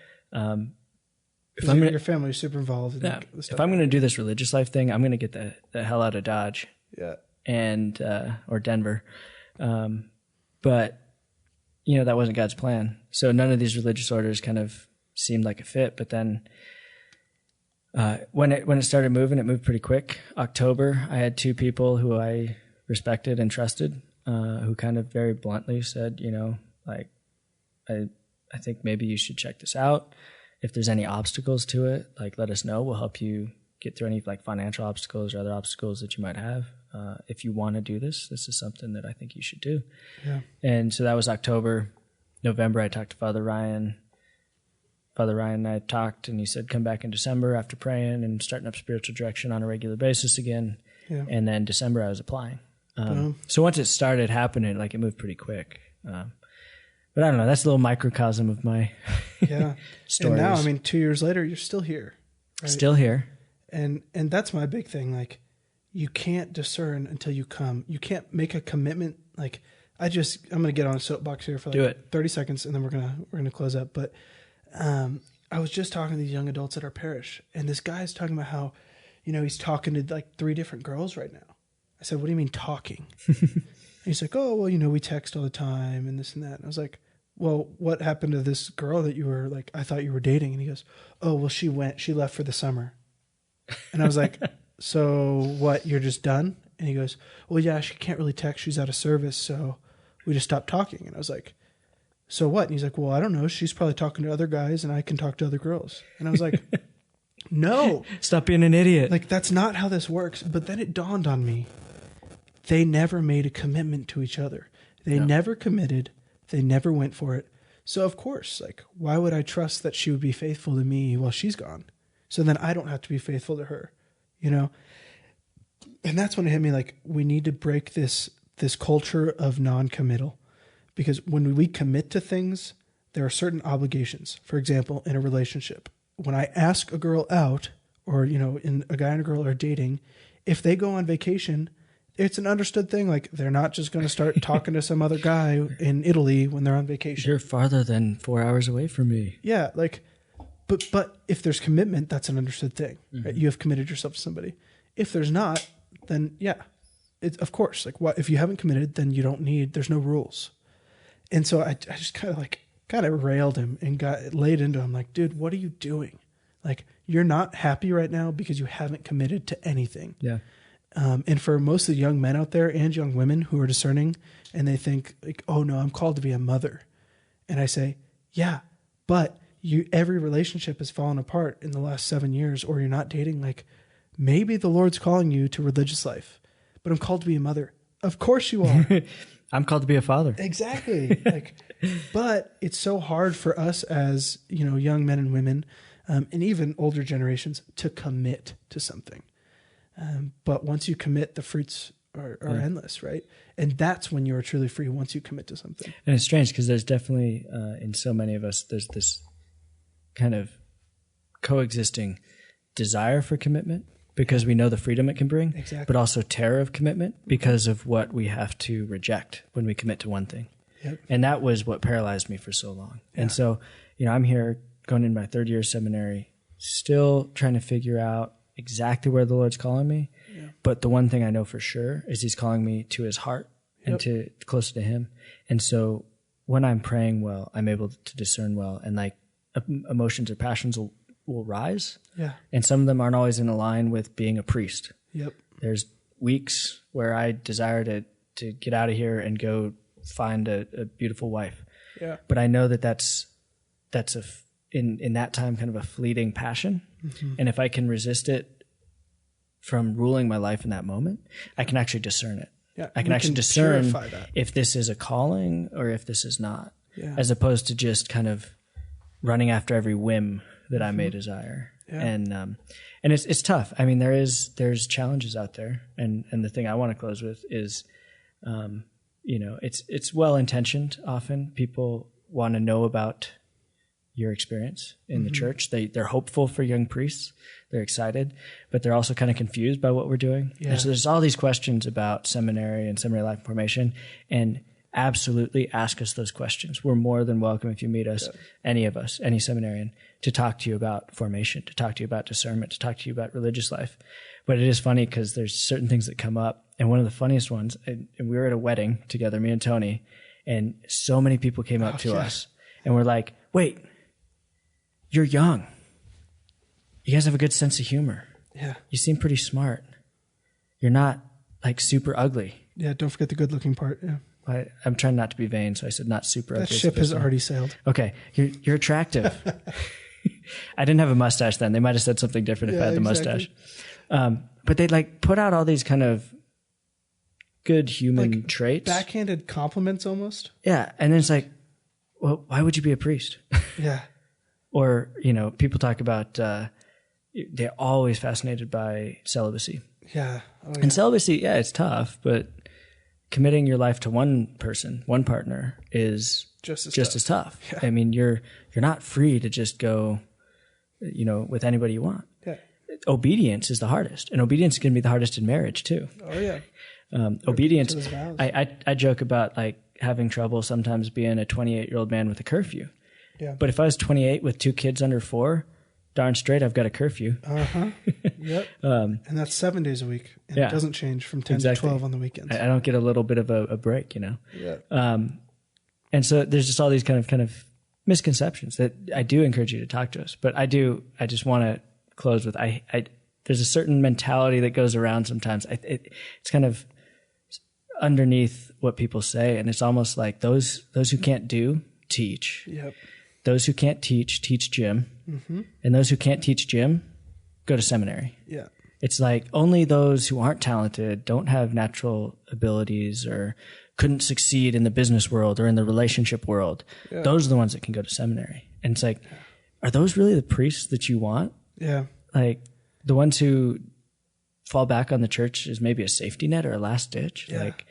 If your family's super involved in the stuff. If I'm going to do this religious life thing, I'm going to get the hell out of Dodge. Yeah. And or Denver. But that wasn't God's plan. So none of these religious orders kind of seemed like a fit. But then when it started moving, it moved pretty quick. October, I had 2 people who I respected and trusted, who kind of very bluntly said, I think maybe you should check this out. If there's any obstacles to it, let us know. We'll help you get through any financial obstacles or other obstacles that you might have. If you want to do this is something that I think you should do. Yeah. And so that was October. November, I talked to Father Ryan. Father Ryan and I talked, and he said, come back in December after praying and starting up spiritual direction on a regular basis again. Yeah. And then December, I was applying. So once it started happening, it moved pretty quick. But I don't know. That's a little microcosm of my stories. And now, 2 years later, you're still here. Right? Still here. And that's my big thing. You can't discern until you come. You can't make a commitment. I'm going to get on a soapbox here for 30 seconds, and then we're gonna close up. But I was just talking to these young adults at our parish, and this guy's talking about how, he's talking to like 3 different girls right now. I said, what do you mean talking? And he's like, oh, well, we text all the time and this and that. And I was like, well, what happened to this girl that you were like, I thought you were dating? And he goes, oh, well, she left for the summer. And I was like, so what, you're just done? And he goes, well, yeah, she can't really text. She's out of service. So we just stopped talking. And I was like, so what? And he's like, well, I don't know. She's probably talking to other guys and I can talk to other girls. And I was like, no. Stop being an idiot. Like, that's not how this works. But then it dawned on me. They never made a commitment to each other. They never committed. They never went for it. So, of course, like, why would I trust that she would be faithful to me while she's gone? So then I don't have to be faithful to her, And that's when it hit me, like, we need to break this culture of non-committal. Because when we commit to things, there are certain obligations. For example, in a relationship, when I ask a girl out, or, in a guy and a girl are dating, if they go on vacation, it's an understood thing. Like, they're not just going to start talking to some other guy in Italy when they're on vacation. You're farther than 4 hours away from me. Yeah. Like, but if there's commitment, that's an understood thing, right? You have committed yourself to somebody. If there's not, then yeah, it's of course, like, what, if you haven't committed, then there's no rules. And so I just kind of railed him and laid into him like, dude, what are you doing? Like, you're not happy right now because you haven't committed to anything. Yeah. And for most of the young men out there and young women who are discerning and they think like, oh no, I'm called to be a mother. And I say, yeah, but every relationship has fallen apart in the last 7 years, or you're not dating. Like, maybe the Lord's calling you to religious life, but I'm called to be a mother. Of course you are. I'm called to be a father. Exactly. Like, but it's so hard for us as, young men and women, and even older generations to commit to something. But once you commit, the fruits are endless, right? And that's when you are truly free, once you commit to something. And it's strange because there's definitely, in so many of us, there's this kind of coexisting desire for commitment because we know the freedom it can bring, exactly, but also terror of commitment because of what we have to reject when we commit to one thing. Yep. And that was what paralyzed me for so long. Yeah. And so, I'm here going in my 3rd year of seminary, still trying to figure out exactly where the Lord's calling me. Yeah. But the one thing I know for sure is he's calling me to his heart and to closer to him. And so when I'm praying well, I'm able to discern well, and like emotions or passions will rise. Yeah. And some of them aren't always in line with being a priest. Yep. There's weeks where I desire to get out of here and go find a beautiful wife. Yeah. But I know that's in that time kind of a fleeting passion. Mm-hmm. And if I can resist it from ruling my life in that moment, I can actually discern it. Yeah. I can actually discern if this is a calling or if this is not, as opposed to just kind of running after every whim that I may desire. Yeah. And it's tough. I mean, there's challenges out there. And the thing I want to close with is, it's well-intentioned. Often people want to know about your experience in the church. They're hopeful for young priests. They're excited, but they're also kind of confused by what we're doing. Yeah. And so there's all these questions about seminary and seminary life formation, and absolutely ask us those questions. We're more than welcome if you meet us, any of us, any seminarian, to talk to you about formation, to talk to you about discernment, to talk to you about religious life. But it is funny because there's certain things that come up. And one of the funniest ones, and we were at a wedding together, me and Tony, and so many people came up to us and were like, wait, you're young. You guys have a good sense of humor. Yeah. You seem pretty smart. You're not like super ugly. Yeah. Don't forget the good looking part. Yeah. I'm trying not to be vain, so I said not super ugly. That ship has already sailed. Okay. You're attractive. I didn't have a mustache then. They might have said something different if I had the mustache. But they like put out all these kind of good human traits. Backhanded compliments almost. Yeah. And then it's like, well, why would you be a priest? Yeah. Or, people talk about, they're always fascinated by celibacy. Yeah. Oh, yeah. And celibacy, it's tough, but committing your life to one person, one partner is just as tough. Yeah. I mean, you're not free to just go, with anybody you want. Yeah. Obedience is the hardest, and obedience can be the hardest in marriage too. Oh yeah. Obedience. I joke about like having trouble sometimes being a 28-year-old man with a curfew. Yeah. But if I was 28 with 2 kids under 4, darn straight I've got a curfew. Yep. And that's 7 days a week. And it doesn't change from 10 to 12 on the weekends. I don't get a little bit of a break, Yeah. And so there's just all these kind of misconceptions that I do encourage you to talk to us. But I just want to close with, there's a certain mentality that goes around sometimes. It's kind of underneath what people say. And it's almost like those who can't do, teach. Yep. Those who can't teach gym. Mm-hmm. And those who can't teach gym, go to seminary. Yeah. It's like only those who aren't talented, don't have natural abilities, or couldn't succeed in the business world or in the relationship world. Yeah. Those are the ones that can go to seminary. And it's like, are those really the priests that you want? Yeah. Like the ones who fall back on the church is maybe a safety net or a last ditch. Yeah. Like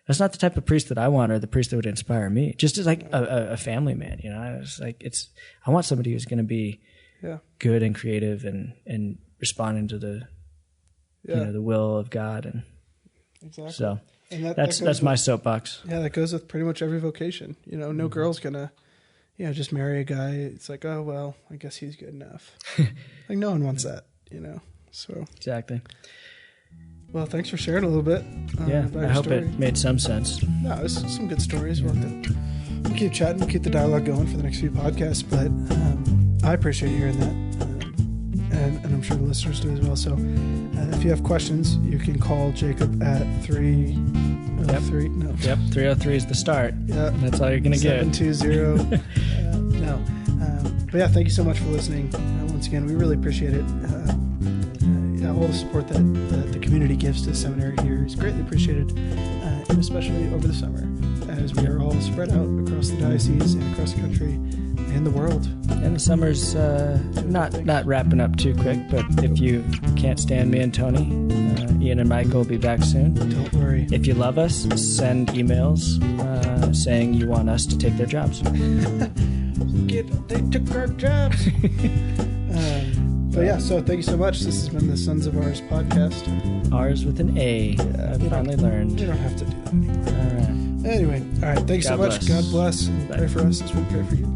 that's not the type of priest that I want, or the priest that would inspire me. Just as like a family man, It's like I want somebody who's going to be good and creative and responding to the the will of God. And exactly. So and that's my soapbox. Yeah, that goes with pretty much every vocation. No girl's gonna just marry a guy. It's like, oh well, I guess he's good enough. Like no one wants that, So exactly. Well, thanks for sharing a little bit. I hope it made some sense. No, it's some good stories. We'll keep chatting, we'll keep the dialogue going for the next few podcasts. But I appreciate you hearing that, and I'm sure the listeners do as well. So if you have questions, you can call Jacob at 303. No. Yep, 303 is the start. Yeah, that's all you're gonna get. 720. No. But yeah, thank you so much for listening. Once again, we really appreciate it. All the support that the community gives to the seminary here is greatly appreciated, and especially over the summer, as we are all spread out across the diocese and across the country and the world. And the summer's not wrapping up too quick, but if you can't stand me and Tony, Ian and Michael will be back soon. Don't worry. If you love us, send emails saying you want us to take their jobs. They took our jobs. But yeah, so thank you so much. This has been the Sons of Ours podcast. Ours with an A. Yeah, I've finally learned. We don't have to do that anymore. All right. Anyway, all right. Thanks so much. God bless. And pray for us as we pray for you.